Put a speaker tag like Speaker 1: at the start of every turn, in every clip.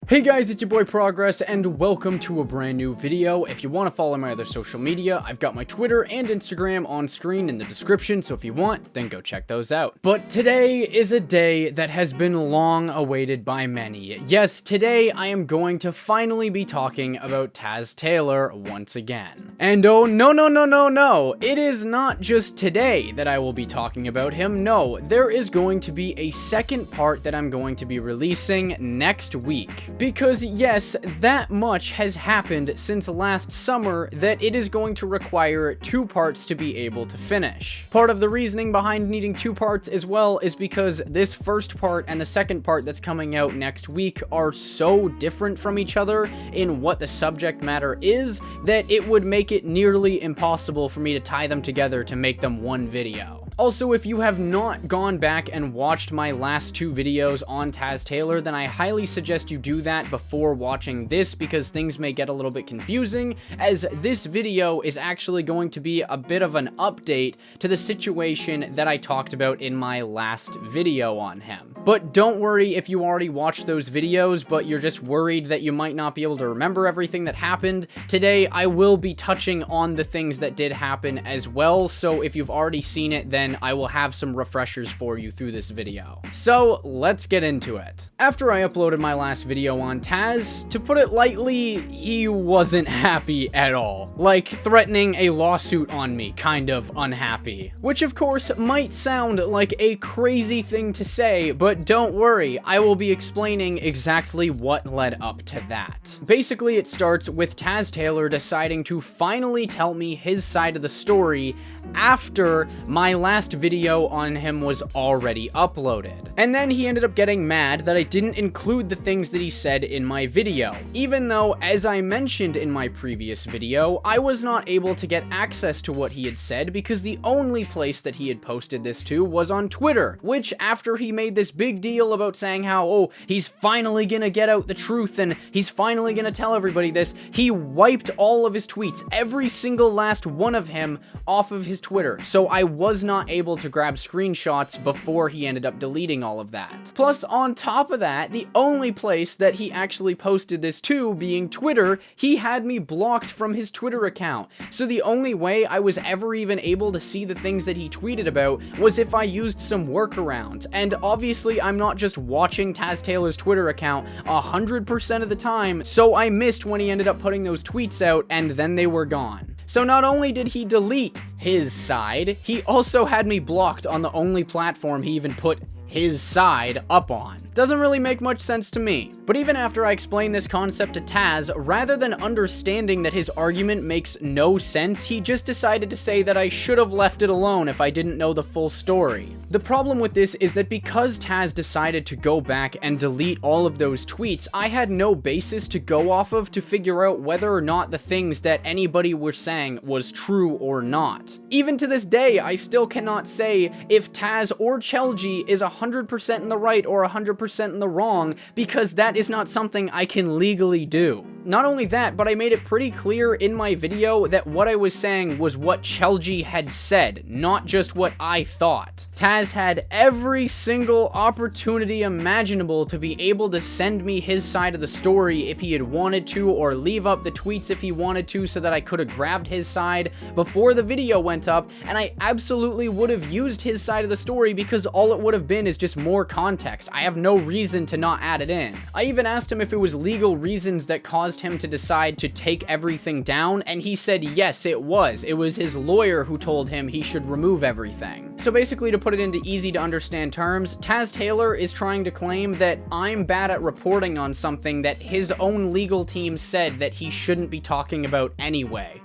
Speaker 1: Hey guys, it's your boy Progress, and welcome to a brand new video. If you want to follow my other social media, I've got my Twitter and Instagram on screen in the description, so if you want, then go check those out. But today is a day that has been long awaited by many. Yes, today I am going to finally be talking about Taz Taylor once again. And oh, no, it is not just today that I will be talking about him. No, there is going to be a second part that I'm going to be releasing next week. Because yes, that much has happened since last summer that it is going to require 2 parts to be able to finish. Part of the reasoning behind needing 2 parts as well is because this first part and the second part that's coming out next week are so different from each other in what the subject matter is that it would make it nearly impossible for me to tie them together to make them one video. Also, if you have not gone back and watched my last 2 videos on Taz Taylor, then I highly suggest you do that before watching this, because things may get a little bit confusing, as this video is actually going to be a bit of an update to the situation that I talked about in my last video on him. But don't worry if you already watched those videos, but you're just worried that you might not be able to remember everything that happened. Today, I will be touching on the things that did happen as well, so if you've already seen it, then I will have some refreshers for you through this video. So let's get into it. After I uploaded my last video on Taz, to put it lightly, he wasn't happy at all. Like threatening a lawsuit on me, kind of unhappy. Which of course might sound like a crazy thing to say, but don't worry, I will be explaining exactly what led up to that. Basically, it starts with Taz Taylor deciding to finally tell me his side of the story after my last video on him was already uploaded. And then he ended up getting mad that I didn't include the things that he said in my video, even though, as I mentioned in my previous video, I was not able to get access to what he had said because the only place that he had posted this to was on Twitter, which after he made this big deal about saying how, oh, he's finally gonna get out the truth and he's finally gonna tell everybody this, he wiped all of his tweets, every single last one of him, off of his Twitter, so I was not able to grab screenshots before he ended up deleting all of that. Plus, on top of that, the only place that he actually posted this to, being Twitter, he had me blocked from his Twitter account. So the only way I was ever even able to see the things that he tweeted about was if I used some workarounds. And obviously, I'm not just watching Taz Taylor's Twitter account 100% of the time, so I missed when he ended up putting those tweets out and then they were gone. So not only did he delete his side, he also had me blocked on the only platform he even put his side up on. Doesn't really make much sense to me. But even after I explained this concept to Taz, rather than understanding that his argument makes no sense, he just decided to say that I should have left it alone if I didn't know the full story. The problem with this is that because Taz decided to go back and delete all of those tweets, I had no basis to go off of to figure out whether or not the things that anybody was saying was true or not. Even to this day, I still cannot say if Taz or Chelji is 100% in the right or 100% in the wrong, because that is not something I can legally do. Not only that, but I made it pretty clear in my video that what I was saying was what Chelji had said, not just what I thought. Taz had every single opportunity imaginable to be able to send me his side of the story if he had wanted to, or leave up the tweets if he wanted to, so that I could have grabbed his side before the video went up, and I absolutely would have used his side of the story because all it would have been is just more context. I have no reason to not add it in. I even asked him if it was legal reasons that caused him to decide to take everything down, and he said yes, it was. It was his lawyer who told him he should remove everything. So basically, to put it into easy to understand terms, Taz Taylor is trying to claim that I'm bad at reporting on something that his own legal team said that he shouldn't be talking about anyway.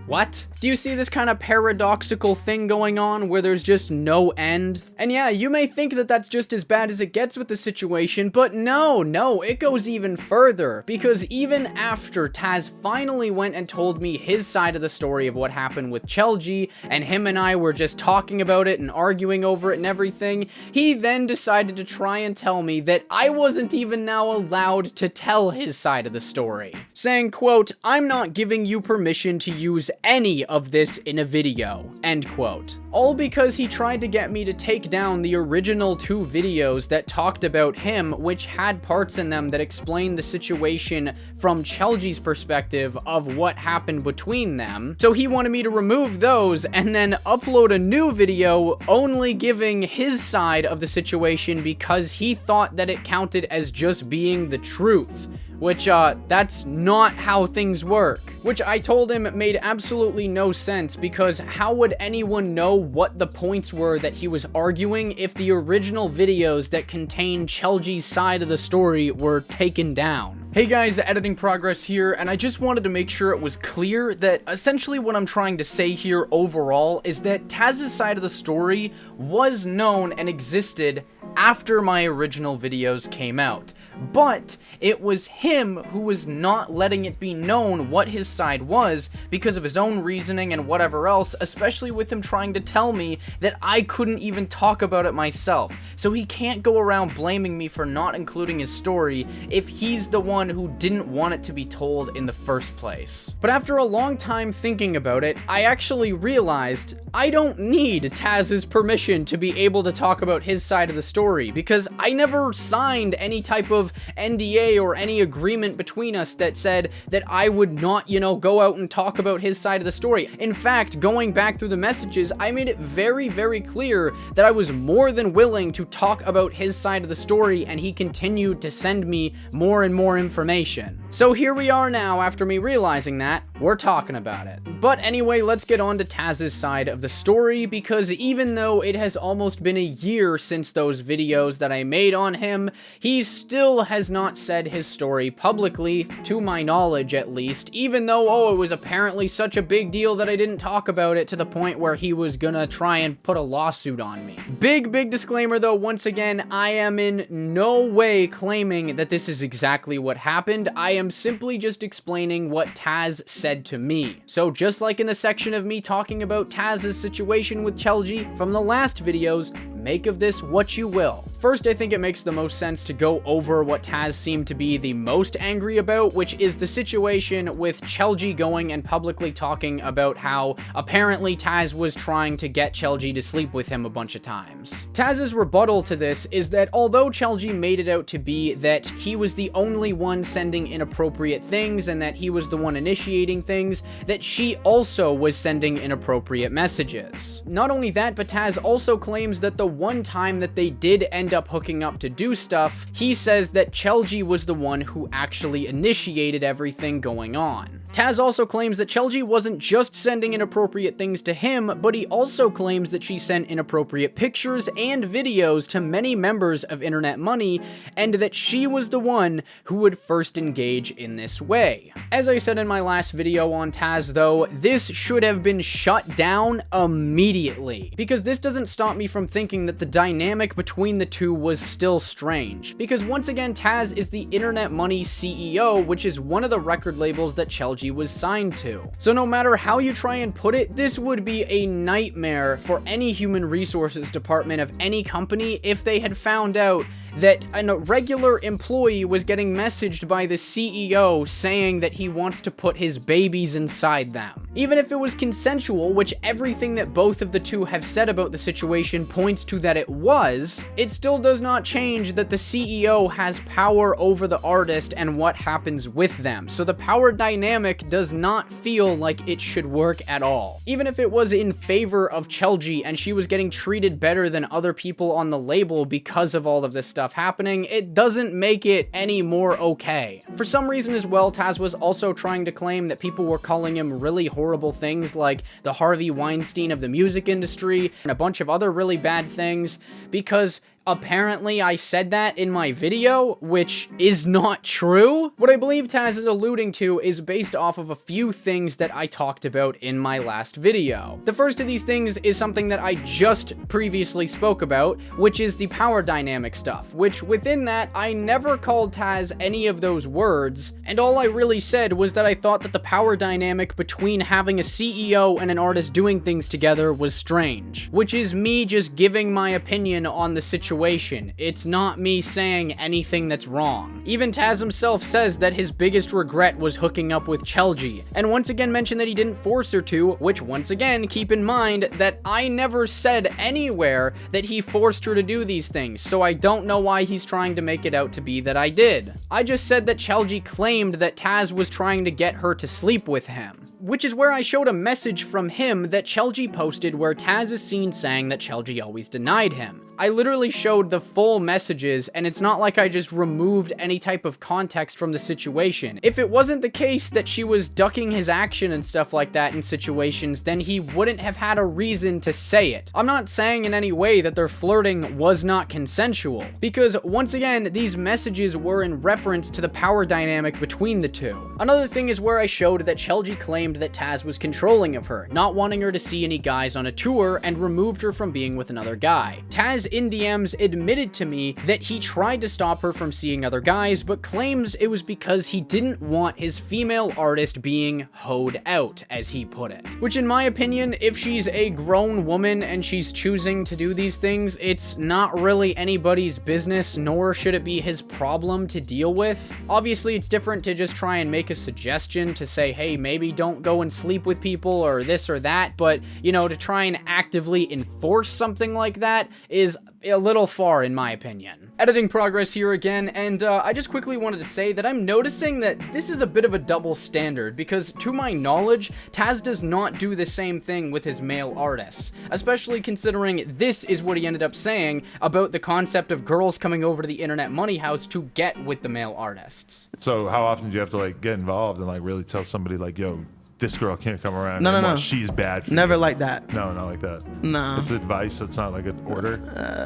Speaker 1: What? Do you see this kind of paradoxical thing going on where there's just no end? And yeah, you may think that that's just as bad as it gets with the situation, but no, it goes even further, because even after Taz finally went and told me his side of the story of what happened with Chelji, and him and I were just talking about it and arguing over it and everything, he then decided to try and tell me that I wasn't even now allowed to tell his side of the story, saying, quote, "I'm not giving you permission to use any of this in a video, end quote. All because he tried to get me to take down the original 2 videos that talked about him, which had parts in them that explained the situation from Chelji's perspective of what happened between them. So he wanted me to remove those and then upload a new video only giving his side of the situation because he thought that it counted as just being the truth. Which, that's not how things work. Which I told him made absolutely no sense, because how would anyone know what the points were that he was arguing if the original videos that contained Chelji's side of the story were taken down? Hey guys, Editing Progress here, and I just wanted to make sure it was clear that essentially what I'm trying to say here overall is that Taz's side of the story was known and existed after my original videos came out. But it was him who was not letting it be known what his side was because of his own reasoning and whatever else, especially with him trying to tell me that I couldn't even talk about it myself. So he can't go around blaming me for not including his story if he's the one who didn't want it to be told in the first place. But after a long time thinking about it, I actually realized I don't need Taz's permission to be able to talk about his side of the story, because I never signed any type of NDA or any agreement between us that said that I would not, go out and talk about his side of the story. In fact, going back through the messages, I made it very, very clear that I was more than willing to talk about his side of the story, and he continued to send me more and more information. So here we are now, after me realizing that, we're talking about it. But anyway, let's get on to Taz's side of the story, because even though it has almost been a year since those videos that I made on him, he still has not said his story publicly, to my knowledge at least, even though, it was apparently such a big deal that I didn't talk about it to the point where he was gonna try and put a lawsuit on me. Big disclaimer though, once again, I am in no way claiming that this is exactly what happened. I am simply just explaining what Taz said to me. So just like in the section of me talking about Taz's situation with Chelji from the last videos, make of this what you will. First, I think it makes the most sense to go over what Taz seemed to be the most angry about, which is the situation with Chelji going and publicly talking about how apparently Taz was trying to get Chelji to sleep with him a bunch of times. Taz's rebuttal to this is that although Chelji made it out to be that he was the only one sending inappropriate things and that he was the one initiating things, that she also was sending inappropriate messages. Not only that, but Taz also claims that the one time that they did end up hooking up to do stuff, he says that Chelji was the one who actually initiated everything going on. Taz also claims that Chelji wasn't just sending inappropriate things to him, but he also claims that she sent inappropriate pictures and videos to many members of Internet Money, and that she was the one who would first engage in this way. As I said in my last video on Taz though, this should have been shut down immediately, because this doesn't stop me from thinking that the dynamic between the two was still strange. Because once again, Taz is the Internet Money CEO, which is one of the record labels that Chelji was signed to. So no matter how you try and put it, this would be a nightmare for any human resources department of any company if they had found out that a regular employee was getting messaged by the CEO saying that he wants to put his babies inside them. Even if it was consensual, which everything that both of the two have said about the situation points to that it was, it still does not change that the CEO has power over the artist and what happens with them. So the power dynamic does not feel like it should work at all. Even if it was in favor of Chelji and she was getting treated better than other people on the label because of all of this stuff happening, it doesn't make it any more okay. For some reason as well, Taz was also trying to claim that people were calling him really horrible things like the Harvey Weinstein of the music industry and a bunch of other really bad things, because apparently I said that in my video, which is not true. What I believe Taz is alluding to is based off of a few things that I talked about in my last video. The first of these things is something that I just previously spoke about, which is the power dynamic stuff, which within that, I never called Taz any of those words, and all I really said was that I thought that the power dynamic between having a CEO and an artist doing things together was strange, which is me just giving my opinion on the situation situation. It's not me saying anything that's wrong. Even Taz himself says that his biggest regret was hooking up with Chelji, and once again mentioned that he didn't force her to, which once again, keep in mind that I never said anywhere that he forced her to do these things, so I don't know why he's trying to make it out to be that I did. I just said that Chelji claimed that Taz was trying to get her to sleep with him, which is where I showed a message from him that Chelji posted where Taz is seen saying that Chelji always denied him. I literally showed the full messages, and it's not like I just removed any type of context from the situation. If it wasn't the case that she was ducking his action and stuff like that in situations, then he wouldn't have had a reason to say it. I'm not saying in any way that their flirting was not consensual, because once again, these messages were in reference to the power dynamic between the two. Another thing is where I showed that Chelji claimed that Taz was controlling of her, not wanting her to see any guys on a tour, and removed her from being with another guy. Taz in DMs admitted to me that he tried to stop her from seeing other guys, but claims it was because he didn't want his female artist being hoed out, as he put it. Which in my opinion, if she's a grown woman and she's choosing to do these things, it's not really anybody's business, nor should it be his problem to deal with. Obviously, it's different to just try and make a suggestion to say, hey, maybe don't go and sleep with people or this or that, but, you know, to try and actively enforce something like that is a little far in my opinion. Editing progress here again, and I just quickly wanted to say that I'm noticing that this is a bit of a double standard, because to my knowledge, Taz does not do the same thing with his male artists, especially considering this is what he ended up saying about the concept of girls coming over to the internet money house to get with the male artists.
Speaker 2: So how often do you have to like get involved and like really tell somebody like, yo, this girl can't come around.
Speaker 3: No.
Speaker 2: She's bad for
Speaker 3: Never
Speaker 2: you.
Speaker 3: like that.
Speaker 2: No, not like that.
Speaker 3: No.
Speaker 2: It's advice. It's not like an order.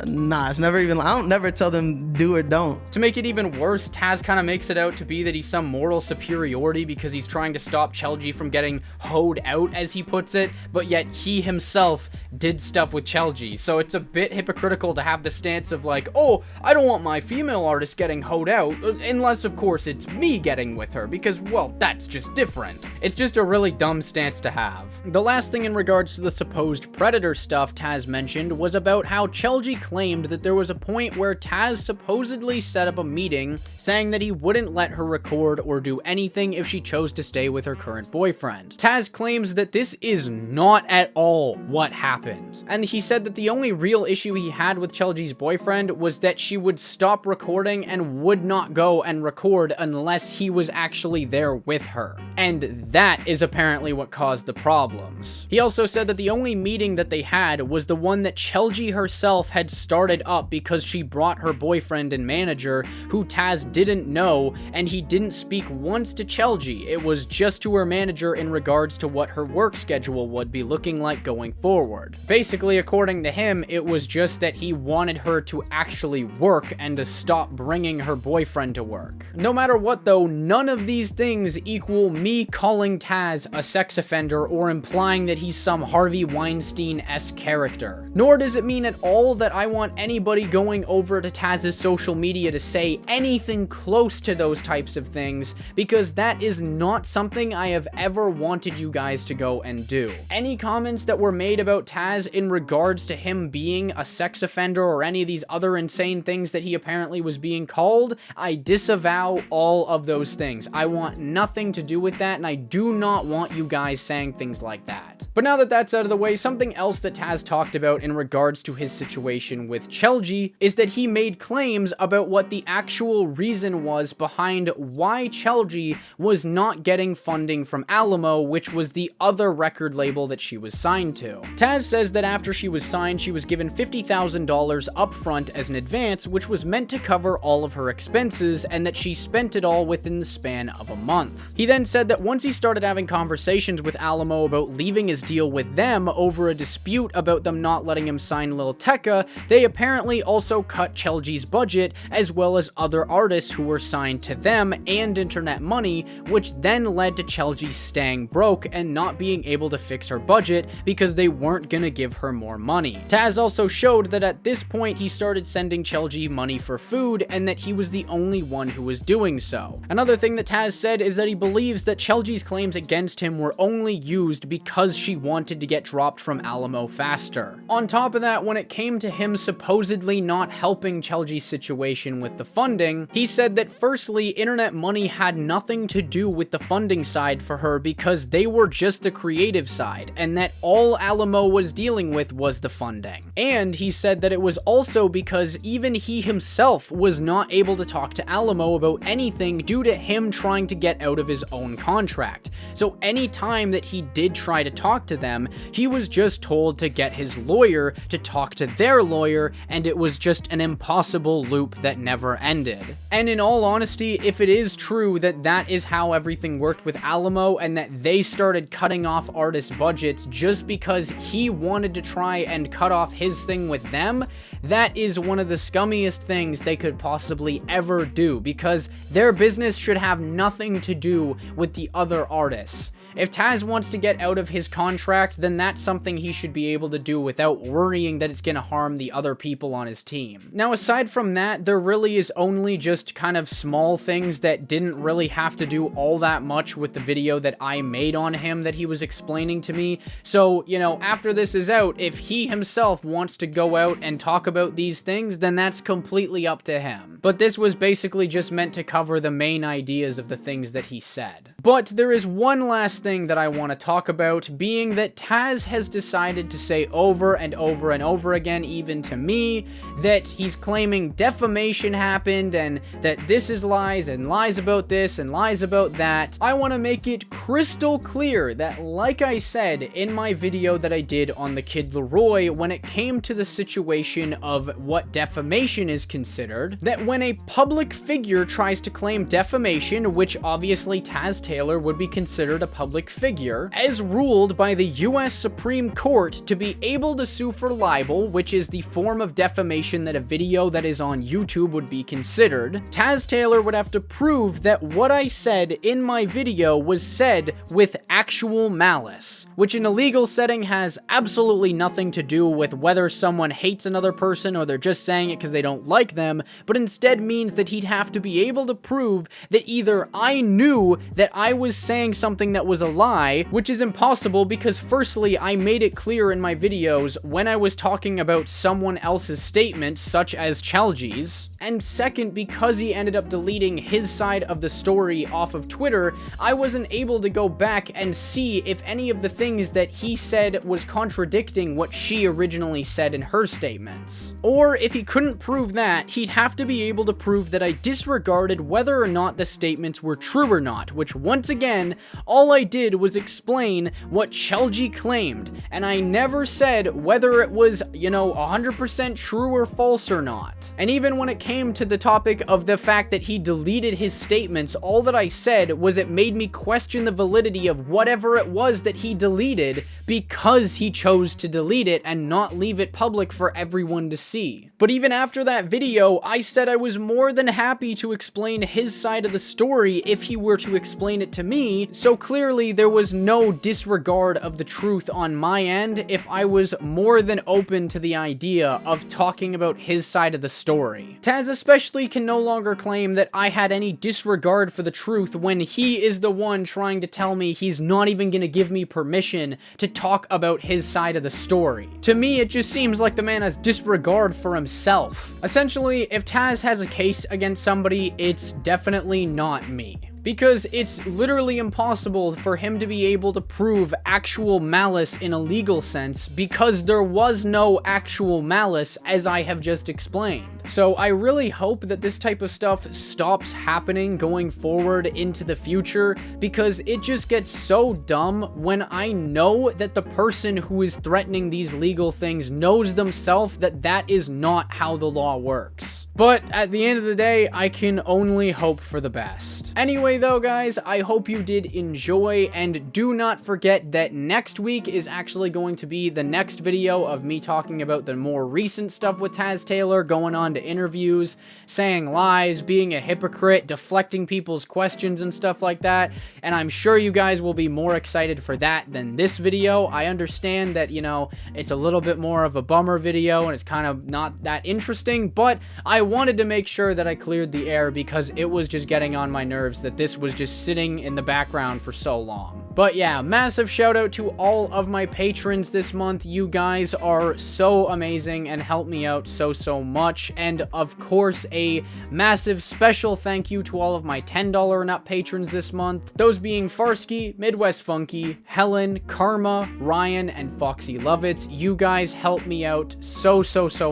Speaker 3: Nah, it's never even, I don't never tell them do or don't.
Speaker 1: To make it even worse, Taz kind of makes it out to be that he's some moral superiority because he's trying to stop Chelji from getting hoed out, as he puts it, but yet he himself did stuff with Chelji. So it's a bit hypocritical to have the stance of like, oh, I don't want my female artist getting hoed out, unless of course it's me getting with her, because, well, that's just different. It's just a really dumb stance to have. The last thing in regards to the supposed predator stuff Taz mentioned was about how Chelji claimed that there was a point where Taz supposedly set up a meeting saying that he wouldn't let her record or do anything if she chose to stay with her current boyfriend. Taz claims that this is not at all what happened, and he said that the only real issue he had with Chelji's boyfriend was that she would stop recording and would not go and record unless he was actually there with her, and that is apparently what caused the problems. He also said that the only meeting that they had was the one that Chelji herself had started up because she brought her boyfriend and manager, who Taz didn't know, and he didn't speak once to Chelji. It was just to her manager in regards to what her work schedule would be looking like going forward. Basically, according to him, it was just that he wanted her to actually work and to stop bringing her boyfriend to work. No matter what though, none of these things equal me calling Taz a sex offender or implying that he's some Harvey Weinstein-esque character. Nor does it mean at all that I want anybody going over to Taz's social media to say anything close to those types of things, because that is not something I have ever wanted you guys to go and do. Any comments that were made about Taz in regards to him being a sex offender or any of these other insane things that he apparently was being called, I disavow all of those things. I want nothing to do with that, and I do not want you guys saying things like that. But now that that's out of the way, something else that Taz talked about in regards to his situation with Chelji is that he made claims about what the actual reason was behind why Chelji was not getting funding from Alamo, which was the other record label that she was signed to. Taz says that after she was signed, she was given $50,000 upfront as an advance, which was meant to cover all of her expenses, and that she spent it all within the span of a month. He then said that once he started having conversations with Alamo about leaving his deal with them over a dispute about them not letting him sign Lil Tecca, they apparently also cut Chelji's budget, as well as other artists who were signed to them and Internet Money, which then led to Chelji staying broke and not being able to fix her budget because they weren't gonna give her more money. Taz also showed that at this point he started sending Chelji money for food, and that he was the only one who was doing so. Another thing that Taz said is that he believes that Chelji's claims against against him were only used because she wanted to get dropped from Alamo faster. On top of that, when it came to him supposedly not helping Chelji's situation with the funding, he said that firstly, internet money had nothing to do with the funding side for her because they were just the creative side, and that all Alamo was dealing with was the funding. And he said that it was also because even he himself was not able to talk to Alamo about anything due to him trying to get out of his own contract. So any time that he did try to talk to them, he was just told to get his lawyer to talk to their lawyer, and it was just an impossible loop that never ended. And in all honesty, if it is true that that is how everything worked with Alamo and that they started cutting off artists' budgets just because he wanted to try and cut off his thing with them, that is one of the scummiest things they could possibly ever do, because their business should have nothing to do with the other artists. If Taz wants to get out of his contract, then that's something he should be able to do without worrying that it's going to harm the other people on his team. Now, aside from that, there really is only just kind of small things that didn't really have to do all that much with the video that I made on him that he was explaining to me. So, you know, after this is out, if he himself wants to go out and talk about these things, then that's completely up to him. But this was basically just meant to cover the main ideas of the things that he said. But there is one last thing that I want to talk about, being that Taz has decided to say over and over and over again, even to me, that he's claiming defamation happened and that this is lies and lies about this and lies about that. I want to make it crystal clear that, like I said in my video that I did on the Kid Leroy, when it came to the situation of what defamation is considered, that when a public figure tries to claim defamation, which obviously Taz Taylor would be considered a public figure, as ruled by the US Supreme Court to be able to sue for libel, which is the form of defamation that a video that is on YouTube would be considered, Taz Taylor would have to prove that what I said in my video was said with actual malice, which in a legal setting has absolutely nothing to do with whether someone hates another person or they're just saying it because they don't like them, but instead means that he'd have to be able to prove that either I knew that I was saying something that was a lie, which is impossible because firstly, I made it clear in my videos when I was talking about someone else's statements, such as Chelji's, and second, because he ended up deleting his side of the story off of Twitter, I wasn't able to go back and see if any of the things that he said was contradicting what she originally said in her statements. Or if he couldn't prove that, he'd have to be able to prove that I disregarded whether or not the statements were true or not, which once again, all I did was explain what Chelji claimed, and I never said whether it was, you know, 100% true or false or not. And even when it came to the topic of the fact that he deleted his statements, all that I said was it made me question the validity of whatever it was that he deleted because he chose to delete it and not leave it public for everyone to see. But even after that video, I said I was more than happy to explain his side of the story if he were to explain it to me, so clearly there was no disregard of the truth on my end if I was more than open to the idea of talking about his side of the story. Taz especially can no longer claim that I had any disregard for the truth when he is the one trying to tell me he's not even gonna give me permission to talk about his side of the story. To me, it just seems like the man has disregard for himself. Essentially, if Taz has a case against somebody, it's definitely not me. Because it's literally impossible for him to be able to prove actual malice in a legal sense because there was no actual malice, as I have just explained. So I really hope that this type of stuff stops happening going forward into the future, because it just gets so dumb when I know that the person who is threatening these legal things knows themselves that that is not how the law works. But at the end of the day, I can only hope for the best. Anyway though, guys, I hope you did enjoy, and do not forget that next week is actually going to be the next video of me talking about the more recent stuff with Taz Taylor, going on to interviews, saying lies, being a hypocrite, deflecting people's questions and stuff like that, and I'm sure you guys will be more excited for that than this video. I understand that, you know, it's a little bit more of a bummer video and it's kind of not that interesting, but I wanted to make sure that I cleared the air because it was just getting on my nerves that this was just sitting in the background for so long. But yeah, massive shout out to all of my patrons this month. You guys are so amazing and help me out so much. And of course, a massive special thank you to all of my $10 and up patrons this month. Those being Farski, Midwestfunky, Helen, Karma, Rian, and Fxy Lovitz. You guys help me out so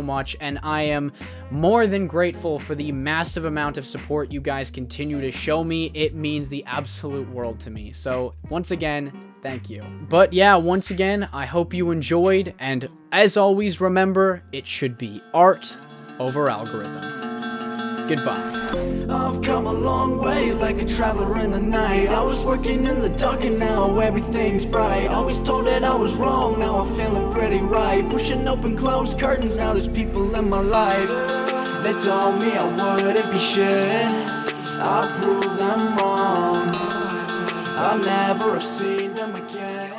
Speaker 1: much, and I am more than grateful for the massive amount of support you guys continue to show me. It means the absolute world to me. So once again, thank you. But yeah, once again, I hope you enjoyed, and as always, remember, it should be art over algorithm. Goodbye.
Speaker 4: I've come a long way, like a traveler in the night. I was working in the dark and now everything's bright. Always told that I was wrong, now I'm feeling pretty right. Pushing open closed curtains, now there's people in my life. They told me I wouldn't be shit, I proved them wrong. I'll never have seen them again.